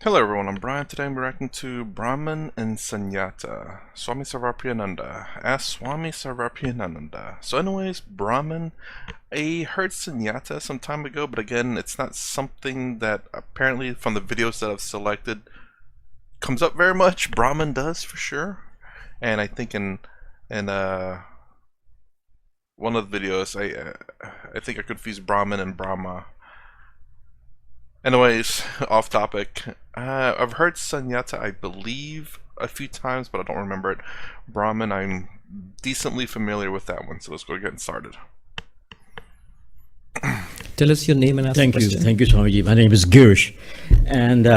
Hello everyone, I'm Brian. Today I'm reacting to Brahman and Sunyata. Swami Sarvapriyananda. Ask Swami Sarvapriyananda. So anyways, Brahman, I heard Sunyata some time ago, but again, it's not something that apparently from the videos that I've selected comes up very much. Brahman does for sure. And I think in one of the videos, I think I confused Brahman and Brahma. Anyways, off topic. I've heard Sunyata, I believe, a few times, but I don't remember it. Brahman, I'm decently familiar with that one, so let's go get started. Tell us your name and ask the question. Thank you, Swamiji. My name is Girish, and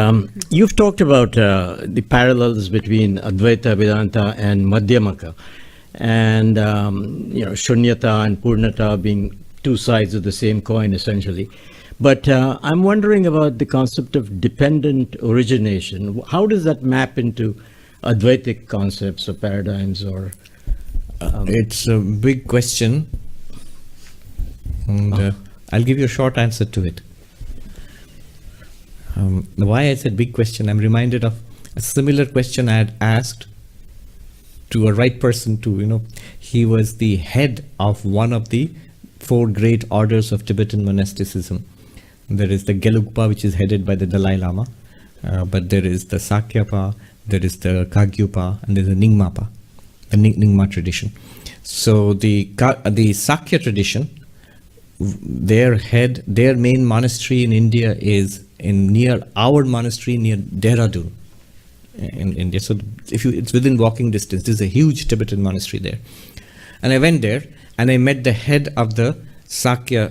you've talked about the parallels between Advaita Vedanta and Madhyamaka, and Sunyata and Purnata being two sides of the same coin, essentially. But I'm wondering about the concept of dependent origination. How does that map into Advaitic concepts or paradigms? Or It's a big question, and I'll give you a short answer to it. Why I said big question, I'm reminded of a similar question I had asked to a right person too. He was the head of one of the four great orders of Tibetan monasticism. There is the Gelugpa, which is headed by the Dalai Lama, but there is the Sakyapa, there is the Kagyupa, and there's the Nyingmapa, the Nyingma tradition. So the Sakya tradition, their main monastery in India is near our monastery near Dehradun in India. So it's within walking distance. There's a huge Tibetan monastery there. And I went there and I met the head of the Sakya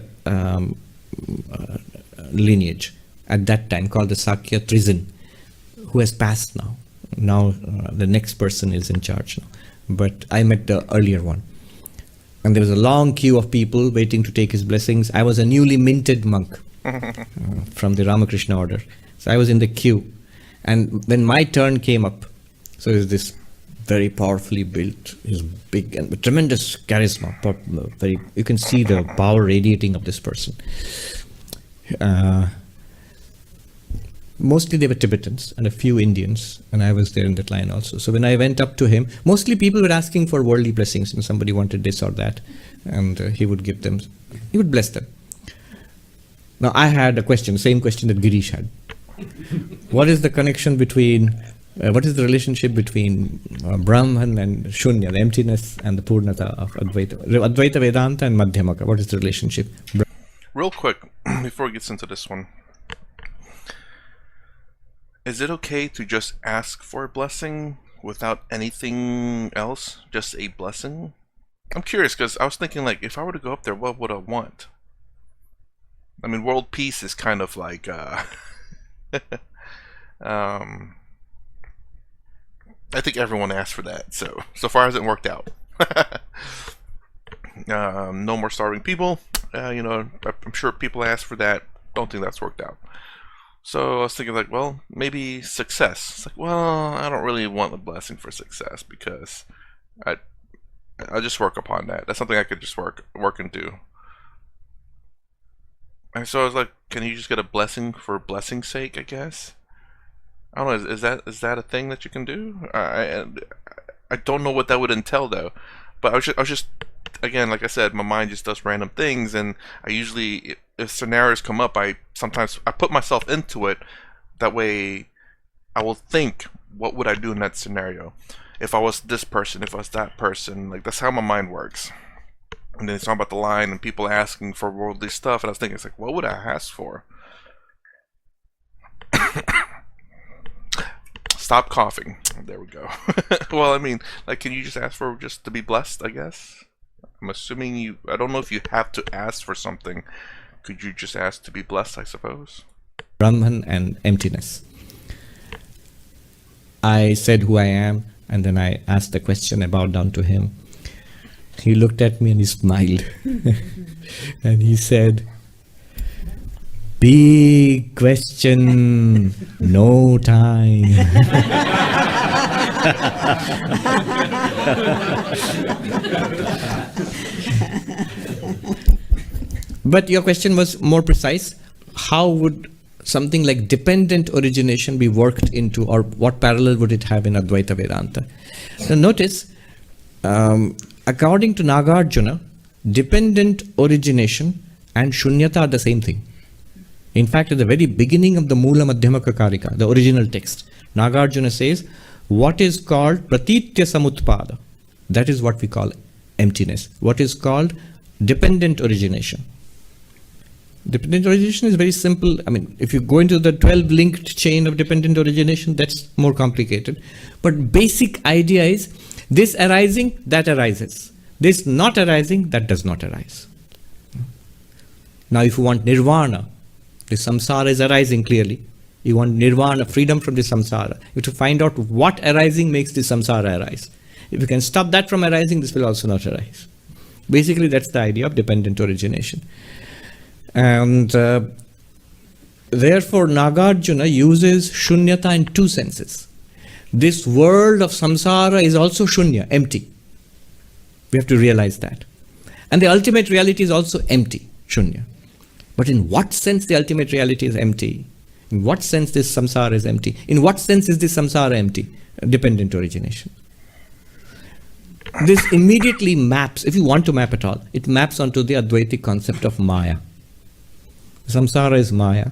lineage at that time, called the Sakya Trizin, who has passed now. Now the next person is in charge now. But I met the earlier one. And there was a long queue of people waiting to take his blessings. I was a newly minted monk from the Ramakrishna order. So I was in the queue. And when my turn came up, so there's this very powerfully built, he's big and with tremendous charisma. You can see the power radiating of this person. Mostly they were Tibetans and a few Indians, and I was there in that line also. So when I went up to him, mostly people were asking for worldly blessings, and somebody wanted this or that, and he would give them, he would bless them. Now I had a question, same question that Girish had. What is the connection between, what is the relationship between Brahman and Shunya, the emptiness, and the Purnata of Advaita Vedanta and Madhyamaka? What is the relationship? Real quick, before it gets into this one, is it okay to just ask for a blessing without anything else? Just a blessing? I'm curious because I was thinking, like, if I were to go up there, what would I want? I mean, world peace is kind of like, I think everyone asked for that, so far hasn't worked out. No more starving people. I'm sure people asked for that. Don't think that's worked out. So I was thinking, like, well, maybe success. It's like, well, I don't really want a blessing for success because I'll just work upon that. That's something I could just work and do. And so I was like, can you just get a blessing for blessing's sake? I guess. I don't know. Is that a thing that you can do? I don't know what that would entail though. But I was just again, like I said, my mind just does random things, and I usually, if scenarios come up, I put myself into it. That way, I will think, what would I do in that scenario? If I was this person, if I was that person, like that's how my mind works. And then it's talking about the line and people asking for worldly stuff, and I was thinking, it's like, what would I ask for? Stop coughing. There we go. Well, I mean, like, can you just ask for just to be blessed, I guess? I'm assuming I don't know if you have to ask for something. Could you just ask to be blessed, I suppose? Brahman and emptiness. I said who I am, and then I asked the question, I bowed down to him. He looked at me and he smiled. And he said, big question, no time. But your question was more precise. How would something like dependent origination be worked into, or what parallel would it have in Advaita Vedanta? Now notice, according to Nagarjuna, dependent origination and Shunyata are the same thing. In fact, at the very beginning of the Mula Madhyamaka Karika, the original text, Nagarjuna says, what is called Pratitya Samutpada, that is what we call emptiness. What is called dependent origination. Dependent origination is very simple. I mean, if you go into the 12 linked chain of dependent origination, that's more complicated. But basic idea is this arising, that arises. This not arising, that does not arise. Now, if you want nirvana, the samsara is arising clearly. You want nirvana, freedom from the samsara. You have to find out what arising makes the samsara arise. If you can stop that from arising, this will also not arise. Basically, that's the idea of dependent origination. And therefore, Nagarjuna uses shunyata in two senses. This world of samsara is also shunya, empty. We have to realize that. And the ultimate reality is also empty, shunya. But in what sense the ultimate reality is empty? In what sense this samsara is empty? In what sense is this samsara empty? Dependent origination. This immediately maps, if you want to map at all, it maps onto the Advaitic concept of Maya. Samsara is Maya.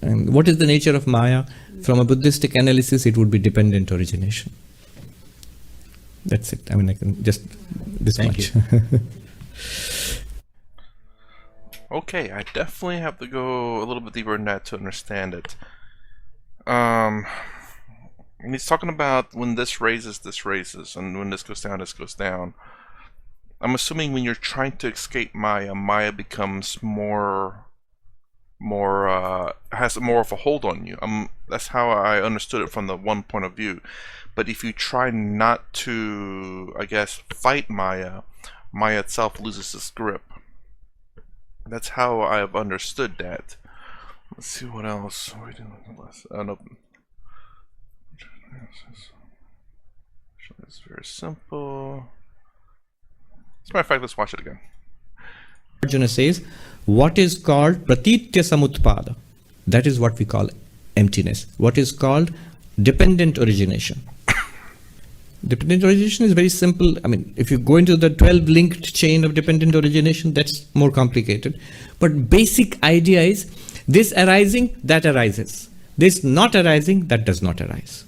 And what is the nature of Maya? From a Buddhistic analysis, it would be dependent origination. That's it. I mean, I can just this Thank much. Okay, I definitely have to go a little bit deeper in that to understand it. And he's talking about when this raises, and when this goes down. I'm assuming when you're trying to escape Maya, Maya becomes has more of a hold on you. That's how I understood it from the one point of view. But if you try not to, I guess, fight Maya, Maya itself loses its grip. That's how I have understood that. Let's see what else are we doing. No. It's very simple. As a matter of fact, let's watch it again. Arjuna says, what is called pratitya samutpada, that is what we call emptiness. What is called dependent origination. Dependent origination is very simple. I mean, if you go into the 12 linked chain of dependent origination, that's more complicated. But basic idea is this arising, that arises. This not arising, that does not arise.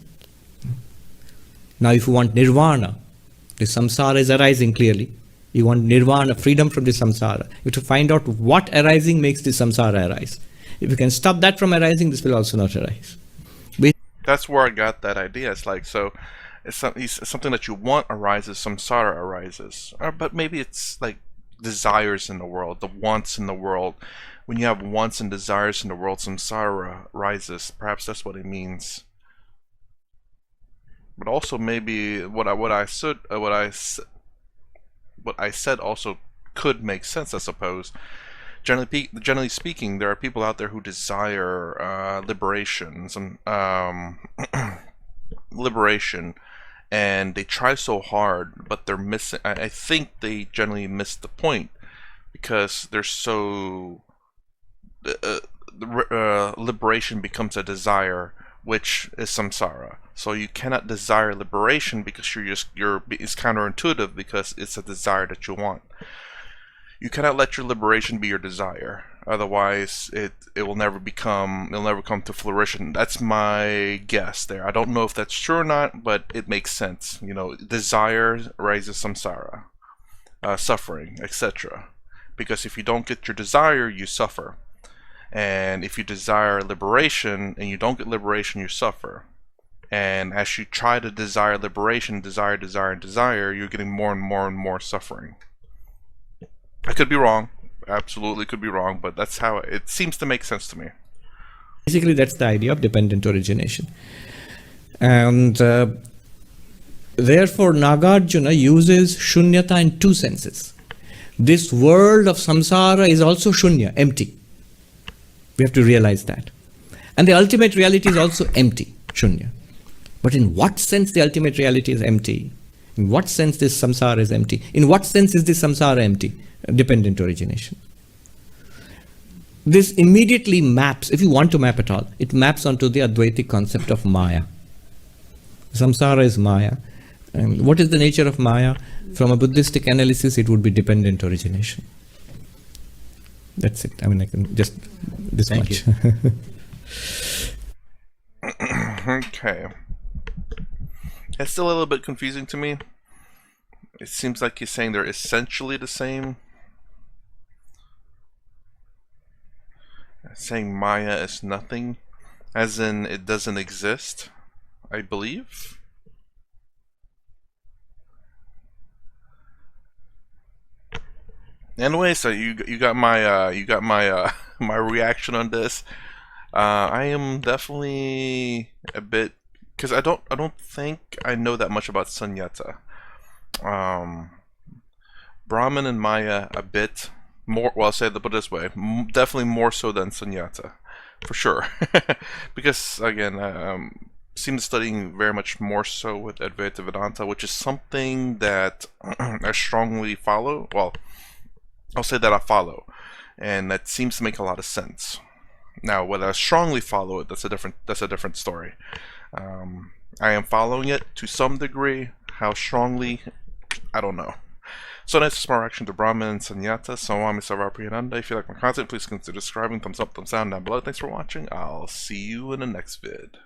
Now, if you want nirvana, the samsara is arising clearly. You want nirvana, freedom from the samsara. You have to find out what arising makes the samsara arise. If you can stop that from arising, this will also not arise. That's where I got that idea. It's like, so it's something that you want arises, samsara arises. But maybe it's like desires in the world, the wants in the world. When you have wants and desires in the world, samsara rises. Perhaps that's what it means. But also maybe what I said also could make sense, I suppose. Generally speaking, there are people out there who desire liberation, liberation, and they try so hard, but they're missing. I think they generally miss the point because they're so. Liberation becomes a desire, which is samsara. So you cannot desire liberation because it's counterintuitive because it's a desire that you want. You cannot let your liberation be your desire. Otherwise, it will never come to fruition. That's my guess there. I don't know if that's true or not, but it makes sense. You know, desire raises samsara, suffering, etc. Because if you don't get your desire, you suffer. And if you desire liberation and you don't get liberation, you suffer. And as you try to desire liberation, desire, you're getting more and more and more suffering. I could be wrong. Absolutely could be wrong, but that's how it seems to make sense to me. Basically, that's the idea of dependent origination. And therefore, Nagarjuna uses shunyata in two senses. This world of samsara is also shunya, empty. We have to realize that. And the ultimate reality is also empty, shunya. But in what sense the ultimate reality is empty? In what sense this samsara is empty? In what sense is this samsara empty? Dependent origination. this immediately maps, if you want to map at all, it maps onto the Advaitic concept of Maya. Samsara is Maya. And what is the nature of Maya? From a Buddhistic analysis, it would be dependent origination. That's it. I mean, I can just this Thank much. Okay. It's still a little bit confusing to me. It seems like he's saying they're essentially the same. Saying Maya is nothing, as in it doesn't exist, I believe. Anyway, so you got my my reaction on this. I am definitely a bit, because I don't think I know that much about Sunyata. Brahman and Maya a bit more. Well, I'll say put it this way, definitely more so than Sunyata, for sure. Because again, seems studying very much more so with Advaita Vedanta, which is something that I strongly follow. Well, I'll say that I follow, and that seems to make a lot of sense. Now, whether I strongly follow it, that's a different story. I am following it to some degree. How strongly, I don't know. So that's my reaction to Brahman and Sunyata. Swami Sarvapriyananda. If you like my content, please consider subscribing. Thumbs up, thumbs down down below. Thanks for watching. I'll see you in the next vid.